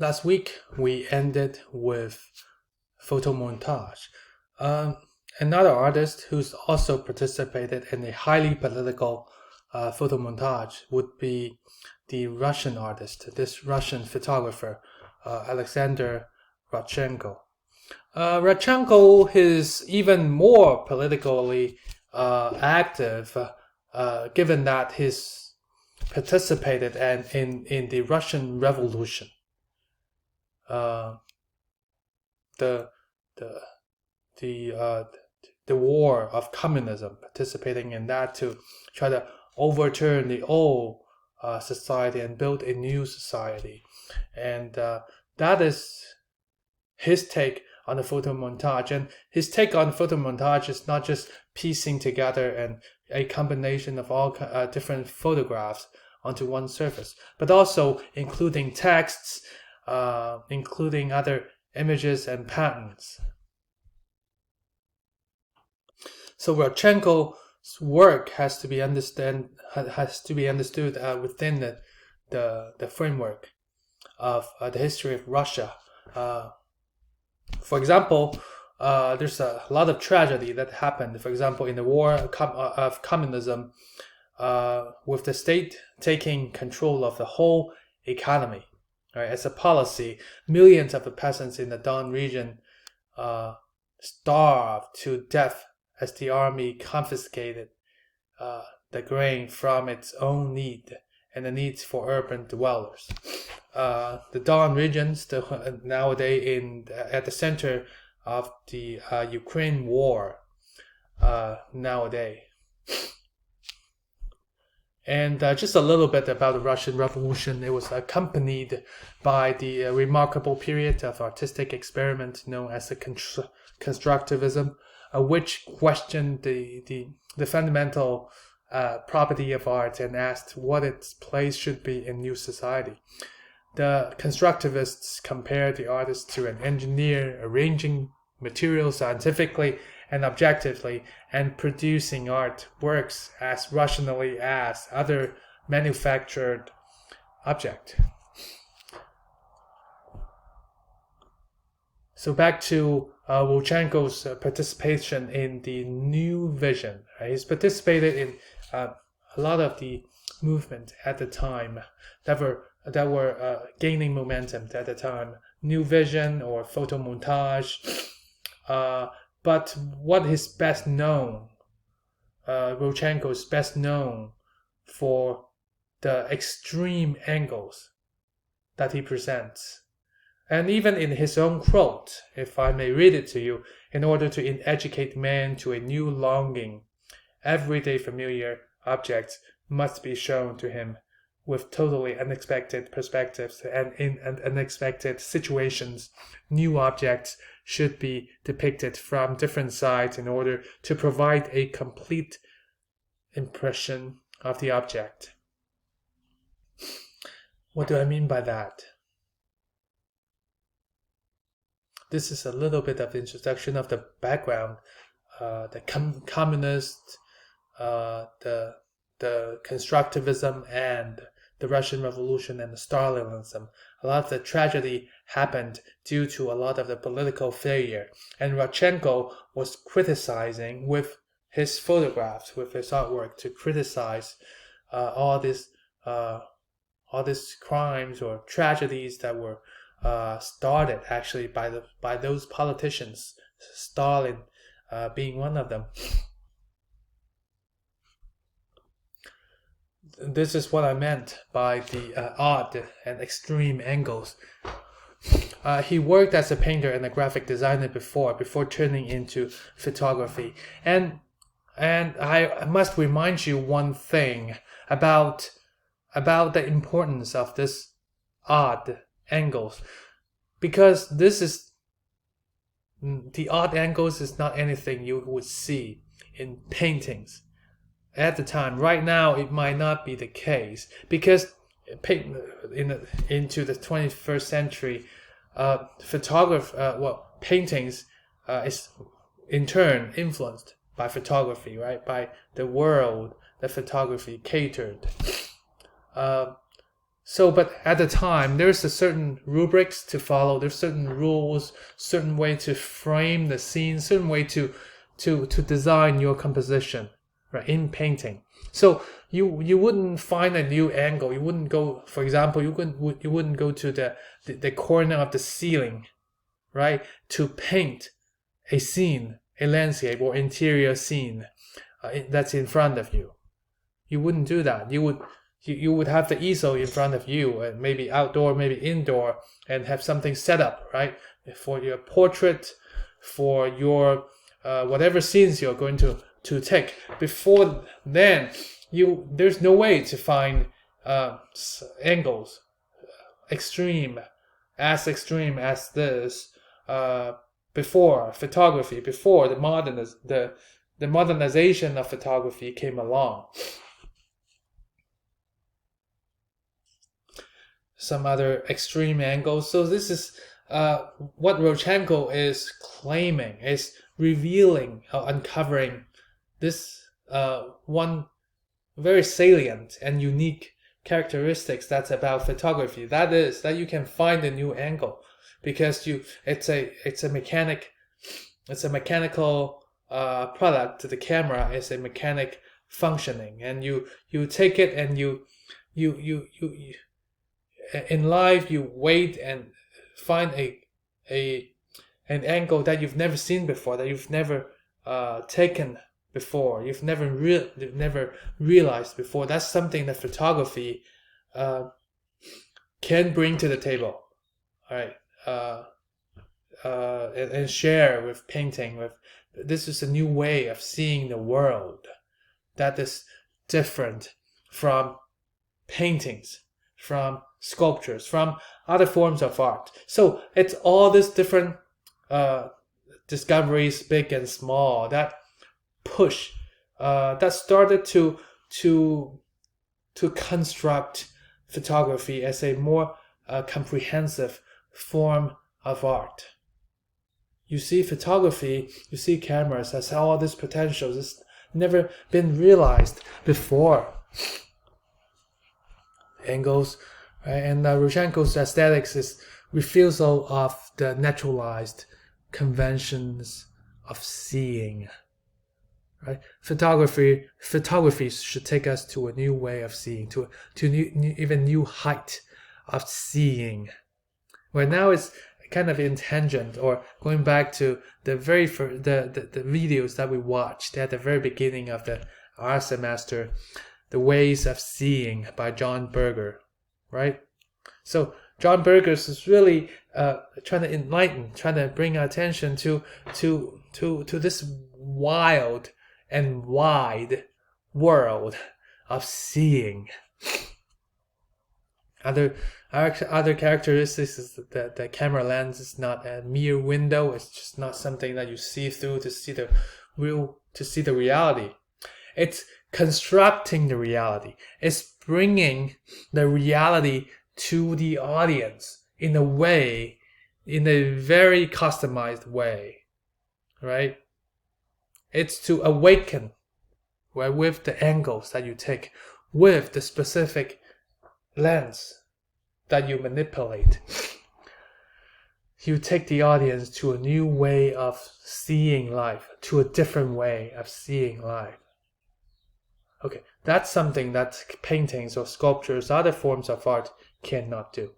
Last week, we ended with photo montage. Another artist who's also participated in a highly political photo montage would be the Russian artist, this Russian photographer, Alexander Rodchenko. Rodchenko is even more politically active, given that he's participated in the Russian Revolution. The the the war of communism, participating in that to try to overturn the old society and build a new society, and that is his take on the photo montage. And his take on photo montage is not just piecing together and a combination of all different photographs onto one surface, but also including texts, including other images and patterns. So Rodchenko's work has to be understood within the framework of the history of Russia. For example, there's a lot of tragedy that happened. For example, in the war of communism, with the state taking control of the whole economy. Right, as a policy, millions of the peasants in the Don region starved to death as the army confiscated the grain from its own need and the needs for urban dwellers. The Don region still nowadays at the center of the Ukraine war nowadays. And just a little bit about the Russian Revolution. It was accompanied by the remarkable period of artistic experiment known as the constructivism, which questioned the fundamental property of art and asked what its place should be in new society. The constructivists compared the artist to an engineer arranging materials scientifically and objectively and producing artworks as rationally as other manufactured objects. So back to Rodchenko's participation in the New Vision. Right? He's participated in a lot of the movement at the time that were gaining momentum at the time. New Vision or photo montage. But what is best known, Rodchenko is best known for the extreme angles that he presents. And even in his own quote, if I may read it to you, in order to educate man to a new longing, everyday familiar objects must be shown to him with totally unexpected perspectives and in unexpected situations. New objects should be depicted from different sides in order to provide a complete impression of the object. What do I mean by that? This is a little bit of introduction of the background, the communist, the constructivism, and the Russian Revolution and the Stalinism. A lot of the tragedy happened due to a lot of the political failure. And Rodchenko was criticizing with his photographs, with his artwork, to criticize all these crimes or tragedies that were started actually by those politicians, Stalin being one of them. This is what I meant by the odd and extreme angles. He worked as a painter and a graphic designer before turning into photography. And I must remind you one thing about the importance of this odd angles, because the odd angles is not anything you would see in paintings at the time. Right now, it might not be the case because into the 21st century, paintings is in turn influenced by photography, right? By the world that photography catered. So, but at the time, there's a certain rubrics to follow. There's certain rules, certain way to frame the scene, certain way to design your composition, right? In painting. So you wouldn't find a new angle. You wouldn't go, for example, you wouldn't go to the corner of the ceiling, right, to paint a scene, a landscape or interior scene that's in front of you. You wouldn't do that. You would have the easel in front of you, and maybe outdoor, maybe indoor, and have something set up, right, for your portrait, for your whatever scenes you're going to take. Before then, there's no way to find angles extreme as this before photography, before the modernization of photography came along. Some other extreme angles. So this is what Rodchenko is claiming, is revealing, uncovering this one very salient and unique characteristics that's about photography. That is that you can find a new angle, because it's a mechanical product. The camera is a mechanic functioning, and you take it and you in life you wait and find an angle that you've never seen before, that you've never taken before, you've never realized before. That's something that photography can bring to the table, all right, and share with painting. This is a new way of seeing the world that is different from paintings, from sculptures, from other forms of art. So it's all these different discoveries, big and small, that push that started to construct photography as a more comprehensive form of art. You see photography, you see cameras as all this potential. It's never been realized before. Angles, right? And Rodchenko's aesthetics is refusal of the naturalized conventions of seeing. Right? Photography should take us to a new way of seeing, to even new height of seeing. Where now it's kind of in tangent, or going back to the very first, the videos that we watched at the very beginning of our semester, The Ways of Seeing by John Berger, right? So John Berger is really trying to enlighten, trying to bring our attention to this wild and wide world of seeing. Other characteristics is that the camera lens is not a mere window. It's just not something that you see through to see the reality. It's constructing the reality. It's bringing the reality to the audience in a very customized way, right? It's to awaken, right, with the angles that you take, with the specific lens that you manipulate. You take the audience to a new way of seeing life, to a different way of seeing life. Okay, that's something that paintings or sculptures, other forms of art cannot do,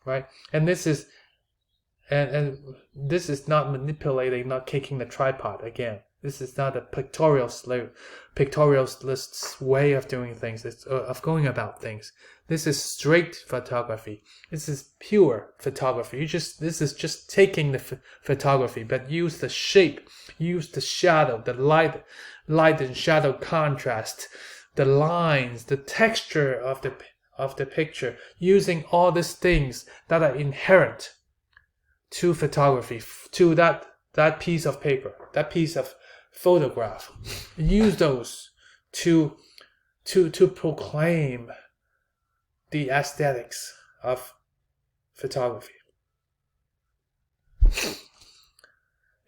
right? And this is not manipulating, not kicking the tripod again. This is not a pictorialist way of doing things, of going about things. This is straight photography. This is pure photography. This is just taking the photography, but use the shape, use the shadow, the light and shadow contrast, the lines, the texture of the picture, using all these things that are inherent to photography, to that piece of paper, that piece of photograph. Use those to proclaim the aesthetics of photography.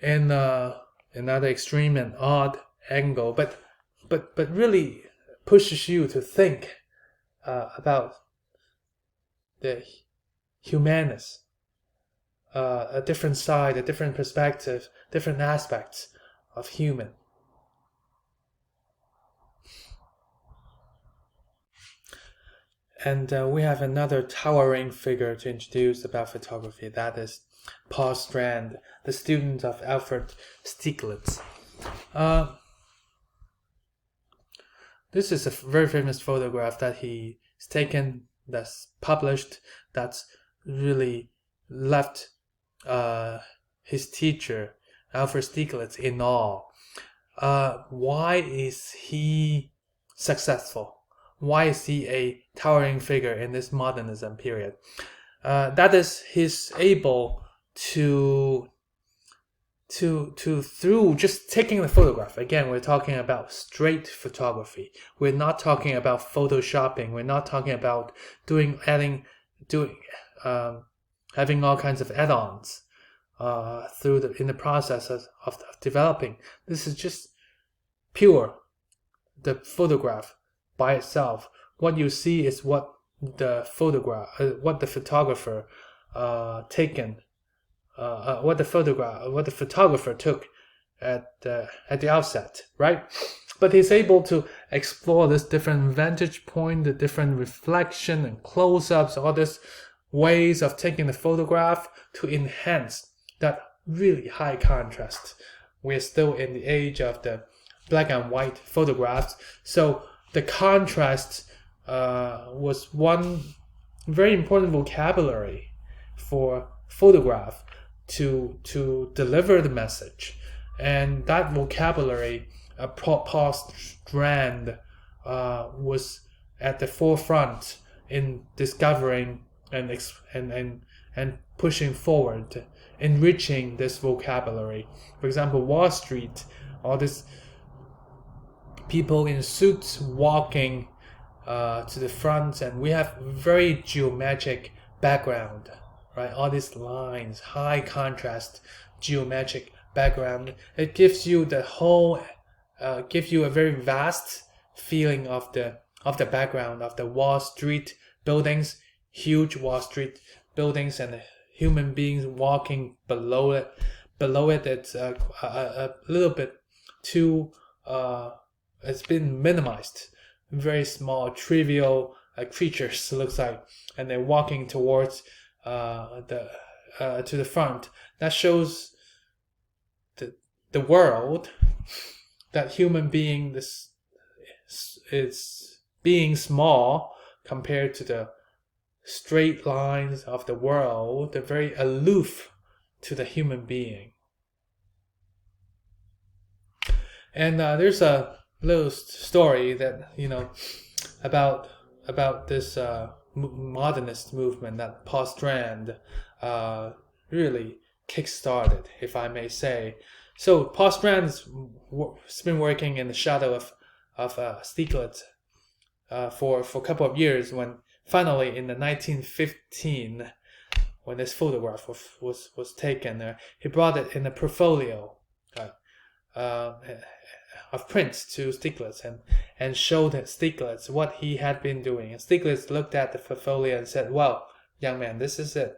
And another extreme and odd angle, but really pushes you to think about the humanist, a different side, a different perspective, different aspects of human. And we have another towering figure to introduce about photography. That is Paul Strand, the student of Alfred Stieglitz. This is a very famous photograph that he's taken, that's published, that's really left his teacher, Alfred Stieglitz, in awe. Why is he successful? Why is he a towering figure in this modernism period? That is, he's able to through just taking the photograph. Again, we're talking about straight photography. We're not talking about photoshopping. We're not talking about having all kinds of add-ons in the process of developing. This is just pure the photograph by itself. What you see is what the photographer took at the outset, right? But he's able to explore this different vantage point, the different reflection and close-ups, all these ways of taking the photograph to enhance that really high contrast. We're still in the age of the black and white photographs, so the contrast was one very important vocabulary for photograph to deliver the message. And that vocabulary, Paul Strand was at the forefront in discovering and pushing forward, enriching this vocabulary. For example, Wall Street, all these people in suits walking to the front, and we have very geometric background, right? All these lines, high contrast, geometric background. It gives you gives you a very vast feeling of the background of the Wall Street buildings, huge Wall Street buildings, and human beings walking below it. It's a little bit too. It's been minimized. Very small, trivial creatures looks like, and they're walking towards to the front. That shows the world that human being is being small compared to the straight lines of the world. They're very aloof to the human being. And there's a little story that about this modernist movement that Paul Strand really kick-started, if I may say. So Paul Strand's been working in the shadow of Stieglitz for a couple of years, when finally in the 1915, when this photograph was taken, he brought it in a portfolio of prints to Stieglitz and showed Stieglitz what he had been doing. And Stieglitz looked at the portfolio and said, "Well, young man, this is it.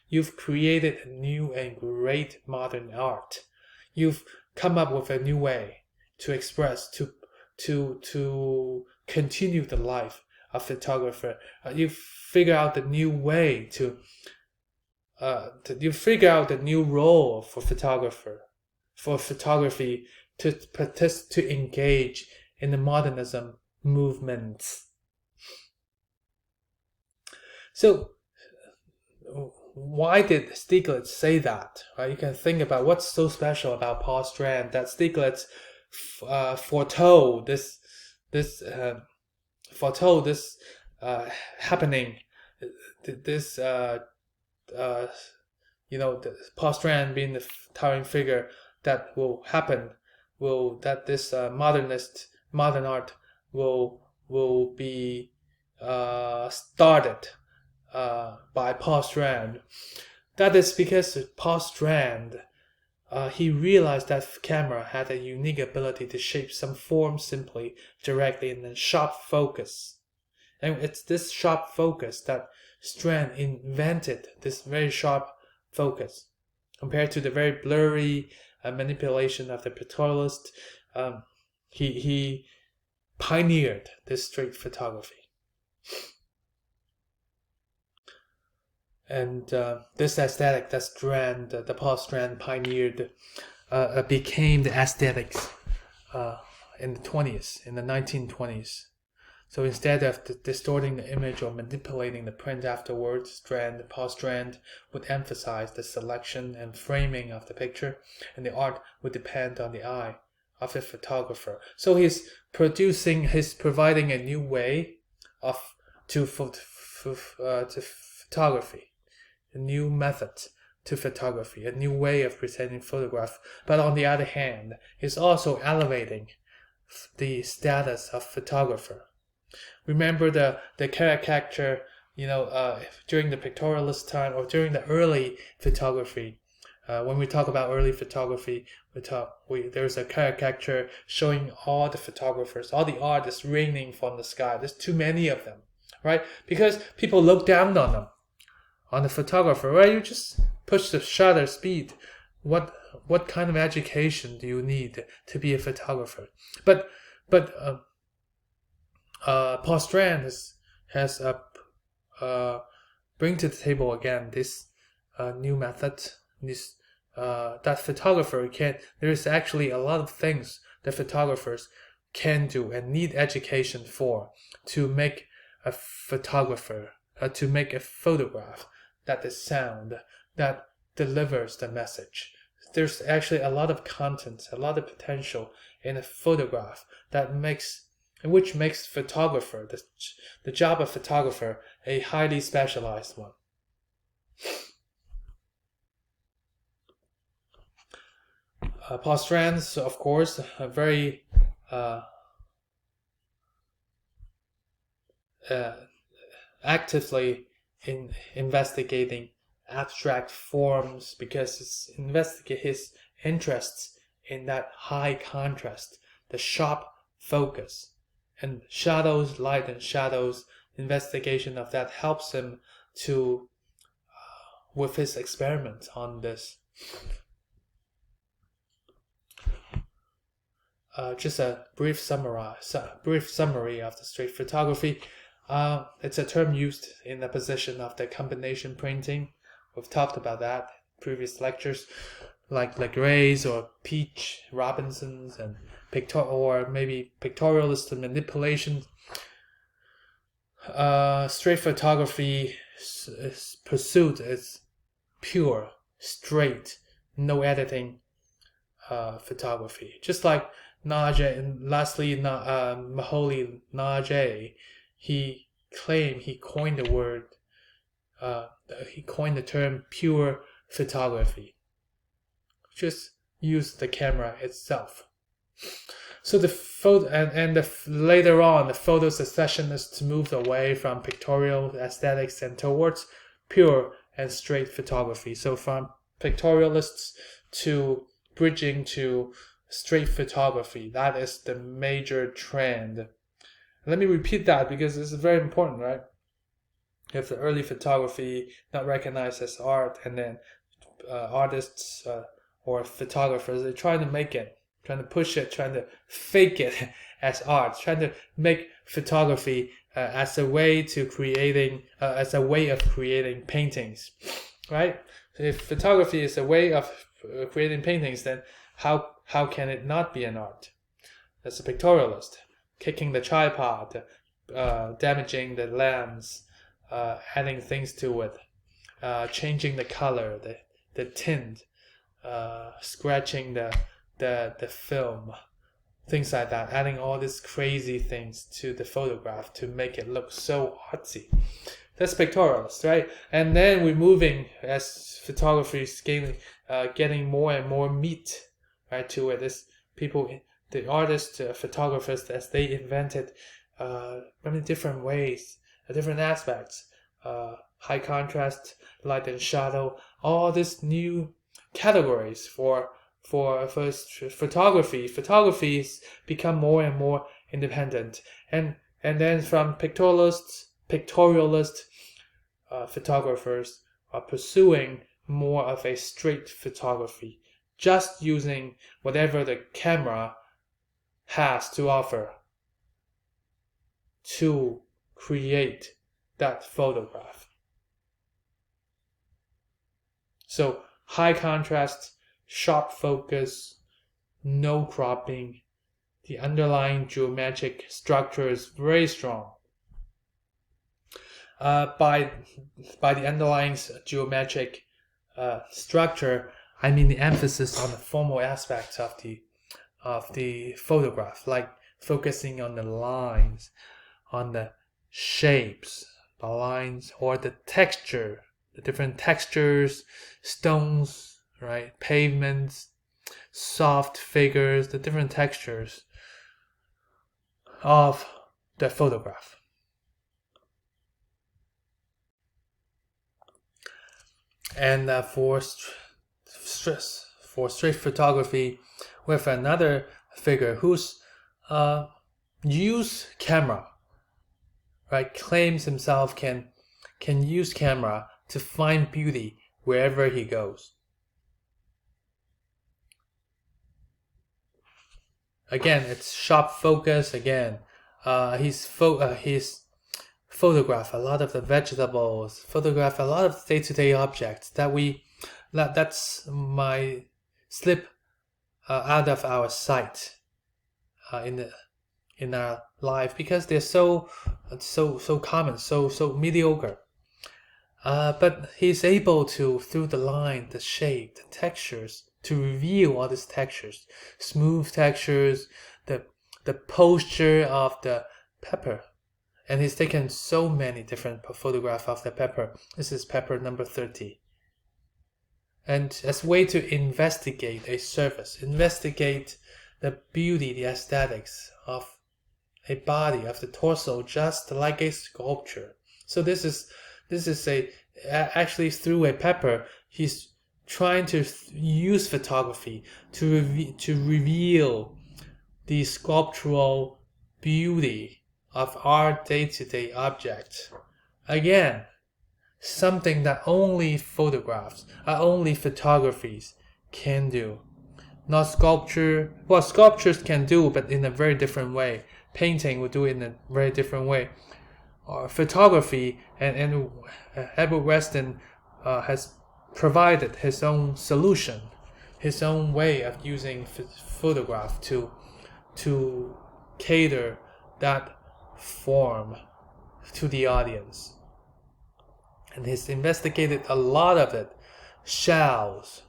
You've created a new and great modern art. You've come up with a new way to express, to continue the life of photographer. You figure out the new way you figure out the new role for photography to engage in the modernism movements." So why did Stieglitz say that? Right? You can think about what's so special about Paul Strand that Stieglitz foretold this happening. Paul Strand being the towering figure that will happen, that this modern art will be started by Paul Strand. That is because Paul Strand, he realized that camera had a unique ability to shape some form simply, directly, in a sharp focus. And it's this sharp focus that Strand invented this very sharp focus compared to the very blurry manipulation of the pictorialist. He pioneered this straight photography. And this aesthetic that Strand, the Paul Strand pioneered, became the aesthetics in the 1920s. So instead of distorting the image or manipulating the print afterwards, Paul Strand would emphasize the selection and framing of the picture, and the art would depend on the eye of the photographer. So he's providing a new way to photography, a new method to photography, a new way of presenting photograph. But on the other hand, he's also elevating the status of photographer. Remember the caricature, during the pictorialist time or during the early photography. When we talk about early photography, there's a caricature showing all the photographers, all the artists raining from the sky. There's too many of them, right? Because people look down on them, on the photographer, right? You just push the shutter speed. What kind of education do you need to be a photographer? But Paul Strand has bring to the table again this new method. That photographer can. There is actually a lot of things that photographers can do and need education for to make a photographer, to make a photograph that is sound, that delivers the message. There's actually a lot of content, a lot of potential in a photograph which makes photographer, the job of photographer, a highly specialized one. Paul Strand, of course, very actively in investigating abstract forms because his interests in that high contrast, the sharp focus, and shadows, light and shadows, investigation of that helps him to, with his experiment on this. Just a brief summary of the straight photography. It's a term used in the position of the combination printing. We've talked about that in previous lectures, like Legray's or Peach Robinson's, and maybe pictorialist manipulation. Straight photography pursuit is pure, straight, no editing photography. Just like Atget, and lastly, Macaulay Atget, he coined the word, he coined the term pure photography. Just use the camera itself. So the photo later on, the photo secessionists moved away from pictorial aesthetics and towards pure and straight photography. So from pictorialists to bridging to straight photography, that is the major trend. Let me repeat that because this is very important, right? If the early photography not recognized as art, and then artists or photographers, they're trying to make it, trying to push it, trying to fake it as art, trying to make photography as a way of creating paintings, right? So if photography is a way of creating paintings, then how can it not be an art? That's a pictorialist, kicking the tripod, damaging the lens, adding things to it, changing the color, the tint, scratching the film, things like that, adding all these crazy things to the photograph to make it look so artsy. That's pictorialist, right? And then we're moving, as photography is getting more and more meat, right, to it. This people, the artists, photographers, as they invented many different ways, different aspects, high contrast, light and shadow, all these new categories for photography. Photography's become more and more independent, and then from pictorialists, photographers are pursuing more of a straight photography, just using whatever the camera has to offer to create that photograph. So high contrast, sharp focus, no cropping. The underlying geometric structure is very strong. By the underlying geometric structure, I mean the emphasis on the formal aspects of the photograph, like focusing on the lines, on the shapes, the lines, or the texture, the different textures, stones, right, pavements, soft figures, the different textures of the photograph. And for straight photography, we have another figure who's use camera, right? Claims himself can use camera to find beauty wherever he goes. Again, it's sharp focus. Again, he's photograph a lot of the vegetables, photograph a lot of day-to-day objects that's my slip out of our sight in our life, because they're so common, so mediocre. But he's able to, through the line, the shape, the textures, to reveal all these textures, smooth textures, the posture of the pepper. And he's taken so many different photographs of the pepper. This is pepper number 30. And as a way to investigate a surface, investigate the beauty, the aesthetics of a body, of the torso, just like a sculpture. So this is actually through a pepper, he's trying to use photography to reveal the sculptural beauty of our day-to-day objects. Again, something that only photographs, only photographies can do. Not sculpture. Well, sculptures can do, but in a very different way. Painting will do it in a very different way. Photography, and Edward Weston has provided his own solution, his own way of using photograph to cater that form to the audience. And he's investigated a lot of it. Shells,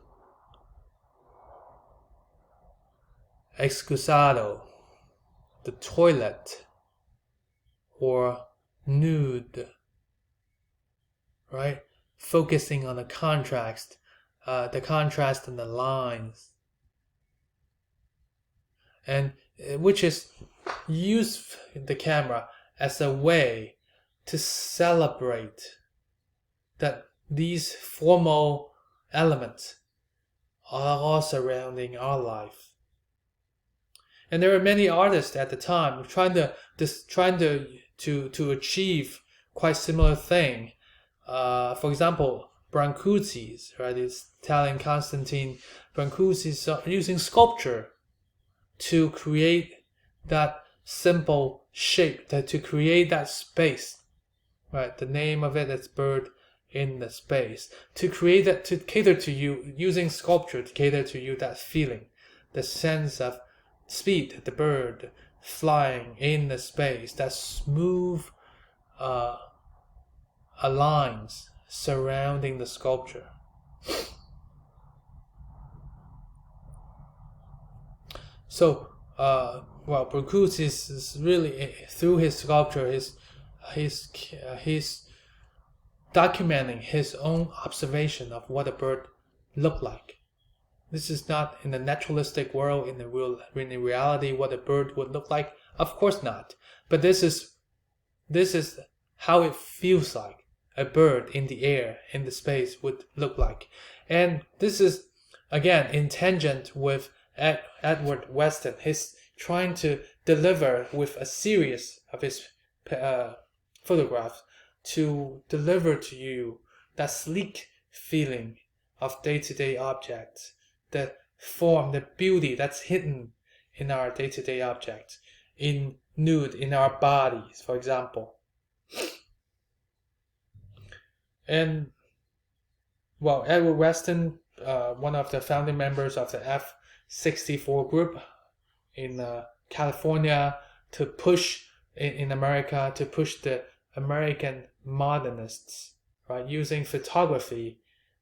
excusado, the toilet, or nude, right? Focusing on the contrast and the lines, and which is use the camera as a way to celebrate that these formal elements are all surrounding our life. And there were many artists at the time trying to achieve quite similar thing. For example, Brancusi's, right? This Italian Constantine Brancusi's using sculpture to create that simple shape, to create that space, right? The name of it is bird in the space. To create that, to cater to you, using sculpture to cater to you that feeling, the sense of speed, the bird flying in the space, that smooth lines surrounding the sculpture. So, Brancusi is really, through his sculpture, he's documenting his own observation of what a bird looked like. This is not in the naturalistic world, in the reality, what a bird would look like. Of course not. But this is how it feels like a bird in the air, in the space, would look like. And this is, again, in tangent with Edward Weston. He's trying to deliver with a series of his photographs to deliver to you that sleek feeling of day-to-day objects, the form, the beauty that's hidden in our day-to-day objects, in our bodies, for example. And well, Edward Weston, one of the founding members of the F-64 group in California, to push in America, to push the American modernists, right, using photography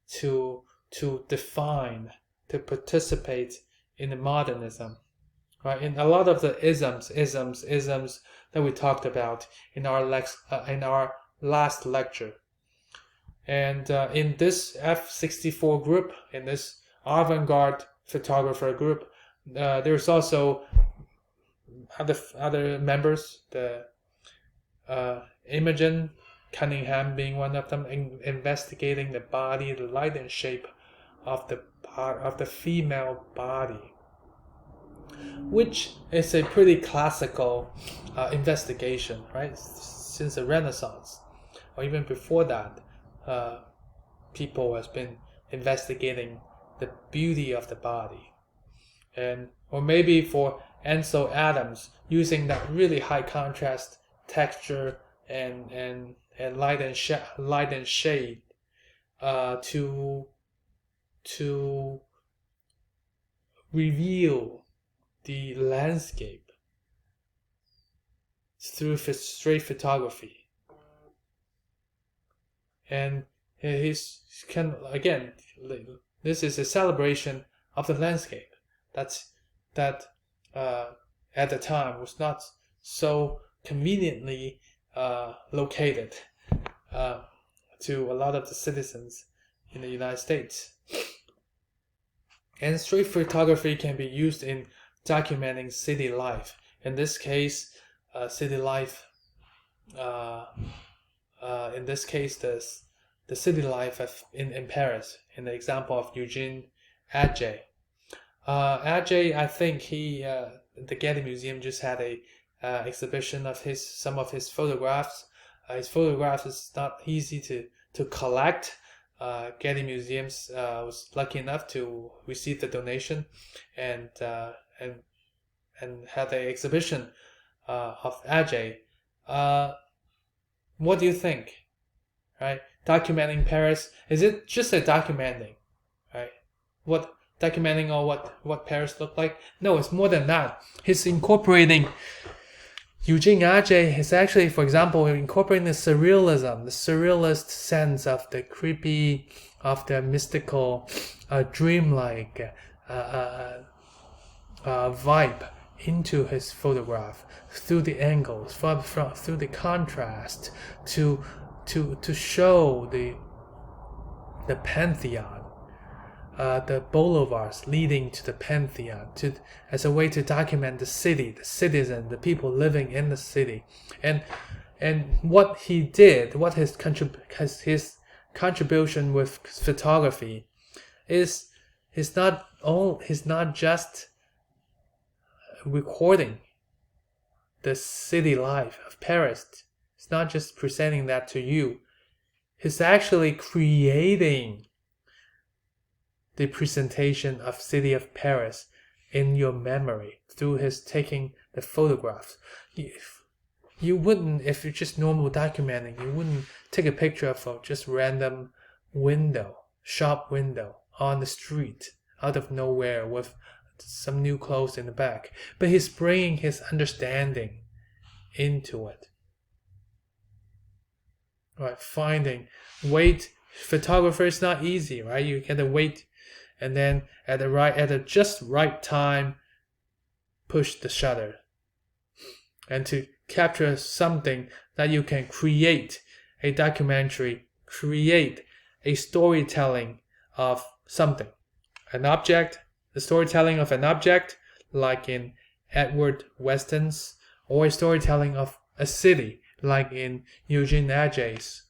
to define, to participate in the modernism, right? In a lot of the isms that we talked about in our last lecture. And in this F-64 group, in this avant-garde photographer group, there's also other members, the Imogen Cunningham being one of them, investigating the body, the light and shape of the female body, which is a pretty classical investigation, right? Since the Renaissance, or even before that, people has been investigating the beauty of the body, or maybe for Ansel Adams, using that really high contrast texture and light and shade to reveal the landscape through straight photography. And this is a celebration of the landscape that at the time was not so conveniently located to a lot of the citizens in the United States. And street photography can be used in documenting city life. In this case, city life. In this case, the city life in Paris. In the example of Eugene Atget. Atget, I think the Getty Museum just had a exhibition of some of his photographs. His photographs is not easy to collect. Getty Museums was lucky enough to receive the donation and had an exhibition of Atget. What do you think? Right, documenting Paris, is it just a documenting? Right, documenting all what Paris looked like? No, it's more than that. He's incorporating. Eugene Atget is actually, for example, incorporating the surrealist sense of the creepy, of the mystical, dreamlike vibe into his photograph through the angles, through the contrast, to show the Pantheon, the boulevards leading to the Pantheon, as a way to document the city, the citizen, the people living in the city, and what he did, what his contribution with photography is not just recording the city life of Paris. It's not just presenting that to you. He's actually creating the presentation of city of Paris in your memory through his taking the photographs. You wouldn't, if you're just normal documenting, you wouldn't take a picture of a just random shop window on the street out of nowhere with some new clothes in the back. But he's bringing his understanding into it. Right, wait. Photographer is not easy, right? You gotta wait, and then at the just right time, push the shutter, and to capture something that you can create a documentary, create a storytelling of something, an object, the storytelling of an object, like in Edward Weston's, or a storytelling of a city, like in Eugene Atget's.